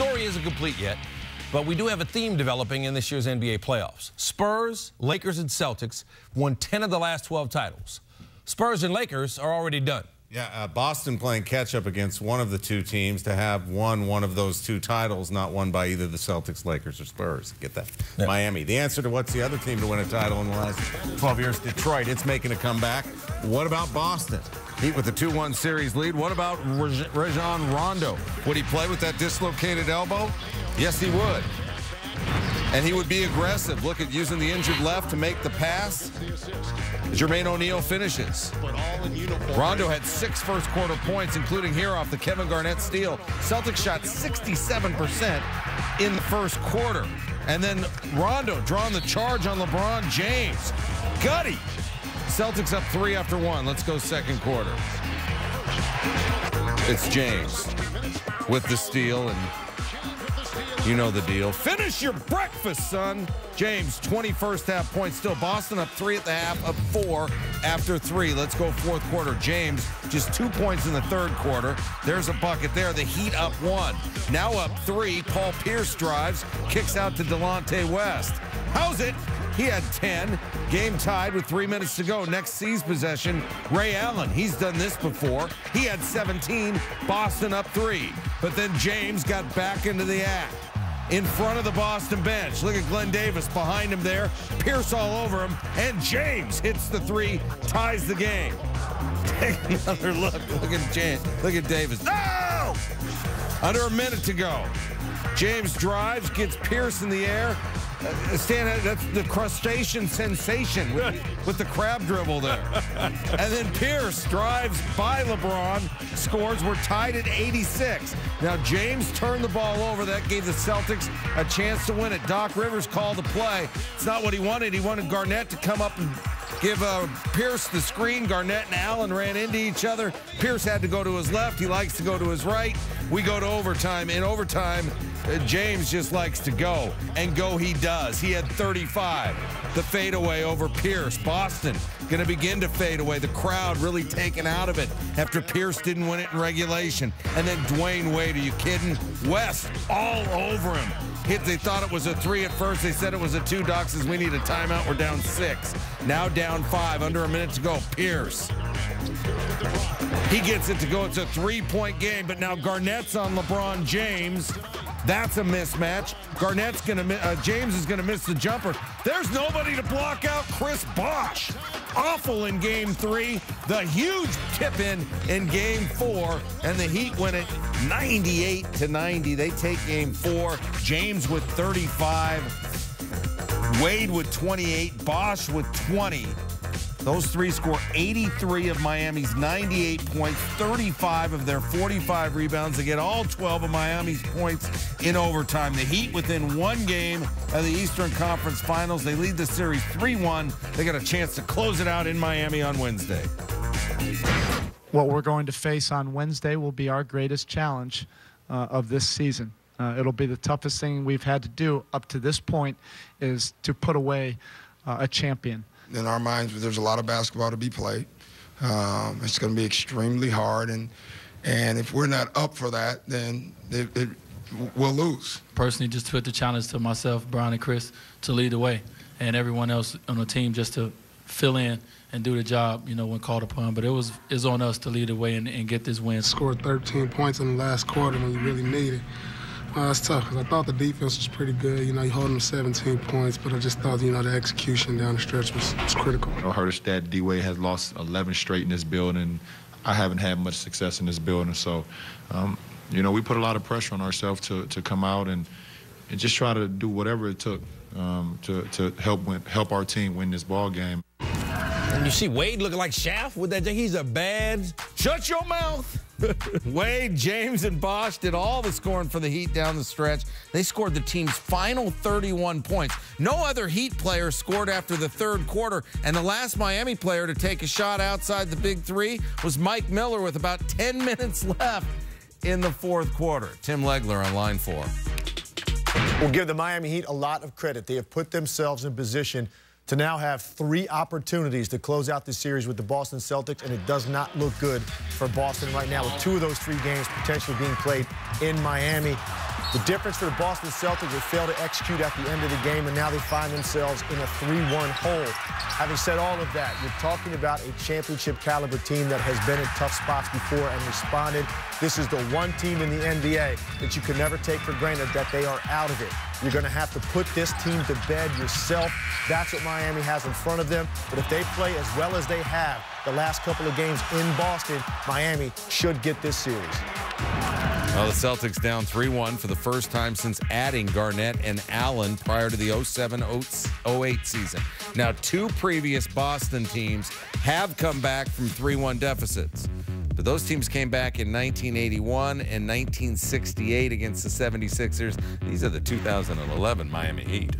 story isn't complete yet, but we do have a theme developing in this year's NBA playoffs. Spurs, Lakers, and Celtics won 10 of the last 12 titles. Spurs and Lakers are already done. Yeah, Boston playing catch-up against one of the two teams to have won one of those two titles, not won by either the Celtics, Lakers, or Spurs. Get that? Yeah. Miami. The answer to what's the other team to win a title in the last 12 years? Detroit. It's making a comeback. What about Boston? Heat with the 2-1 series lead. What about Rajon Rondo? Would he play with that dislocated elbow? Yes, he would. And he would be aggressive. Look at using the injured left to make the pass. Jermaine O'Neal finishes. Rondo had 6 first-quarter points, including here off the Kevin Garnett steal. Celtics shot 67% in the first quarter. And then Rondo drawing the charge on LeBron James. Gutty. Celtics up 3 after 1. Let's go second quarter. It's James with the steal, and you know the deal. Finish your breakfast, son. James, 21st half points still. Boston up 3 at the half, up 4 after 3. Let's go fourth quarter. James, just 2 points in the third quarter. There's a bucket there. The Heat up 1. Now up 3. Paul Pierce drives, kicks out to Delonte West. How's it? He had 10. Game tied with 3 minutes to go. Next sees possession, Ray Allen. He's done this before. He had 17. Boston up 3. But then James got back into the act. In front of the Boston bench. Look at Glenn Davis behind him there. Pierce all over him. And James hits the 3, ties the game. Take another look. Look at James. Look at Davis. No! Under a minute to go. James drives, gets Pierce in the air. Stan, that's the crustacean sensation with the crab dribble there. And then Pierce drives by LeBron, scores. We're tied at 86. Now, James turned the ball over. That gave the Celtics a chance to win it. Doc Rivers called the play. It's not what he wanted. He wanted Garnett to come up and give Pierce the screen. Garnett and Allen ran into each other. Pierce had to go to his left. He likes to go to his right. We go to overtime. In overtime, James just likes to go, and go he does. He had 35. The fadeaway over Pierce. Boston going to begin to fade away. The crowd really taken out of it after Pierce didn't win it in regulation. And then Dwayne Wade, are you kidding? West all over him. They thought it was a 3 at first. They said it was a 2. Doc says we need a timeout. We're down 6. Now down 5. Under a minute to go. Pierce. He gets it to go. It's a 3-point game, but now Garnett's on LeBron James. That's a mismatch. James is gonna miss the jumper. There's nobody to block out Chris Bosh. Awful in game 3. The huge tip in game 4, and the Heat win it 98-90. They take game 4. James with 35. Wade with 28. Bosh with 20. Those 3 score 83 of Miami's 98 points, 35 of their 45 rebounds. They get all 12 of Miami's points in overtime. The Heat within 1 game of the Eastern Conference Finals. They lead the series 3-1. They got a chance to close it out in Miami on Wednesday. What we're going to face on Wednesday will be our greatest challenge of this season. It'll be the toughest thing we've had to do up to this point, is to put away a champion. In our minds, there's a lot of basketball to be played. It's going to be extremely hard, and if we're not up for that, then we'll lose. Personally, just put the challenge to myself, Brian, and Chris to lead the way, and everyone else on the team just to fill in and do the job, you know, when called upon. But it's on us to lead the way and get this win. Scored 13 points in the last quarter when you really need it. It's tough because I thought the defense was pretty good. You know, you holding them 17 points, but I just thought, you know, the execution down the stretch was critical. I heard that D-Wade has lost 11 straight in this building. I haven't had much success in this building. So, you know, we put a lot of pressure on ourselves to come out and just try to do whatever it took to help our team win this ball game. And you see Wade looking like Shaft with that. He's a bad. Shut your mouth. Wade, James, and Bosh did all the scoring for the Heat down the stretch. They scored the team's final 31 points. No other Heat player scored after the third quarter, and the last Miami player to take a shot outside the big 3 was Mike Miller with about 10 minutes left in the fourth quarter. Tim Legler on line 4. We'll give the Miami Heat a lot of credit. They have put themselves in position to now have 3 opportunities to close out the series with the Boston Celtics, and it does not look good for Boston right now, with 2 of those 3 games potentially being played in Miami. The difference for the Boston Celtics, they failed to execute at the end of the game, and now they find themselves in a 3-1 hole. Having said all of that, you're talking about a championship-caliber team that has been in tough spots before and responded. This is the one team in the NBA that you can never take for granted that they are out of it. You're going to have to put this team to bed yourself. That's what Miami has in front of them. But if they play as well as they have the last couple of games in Boston, Miami should get this series. Well, the Celtics down 3-1 for the first time since adding Garnett and Allen prior to the 07-08 season. Now, 2 previous Boston teams have come back from 3-1 deficits. But those teams came back in 1981 and 1968 against the 76ers. These are the 2011 Miami Heat.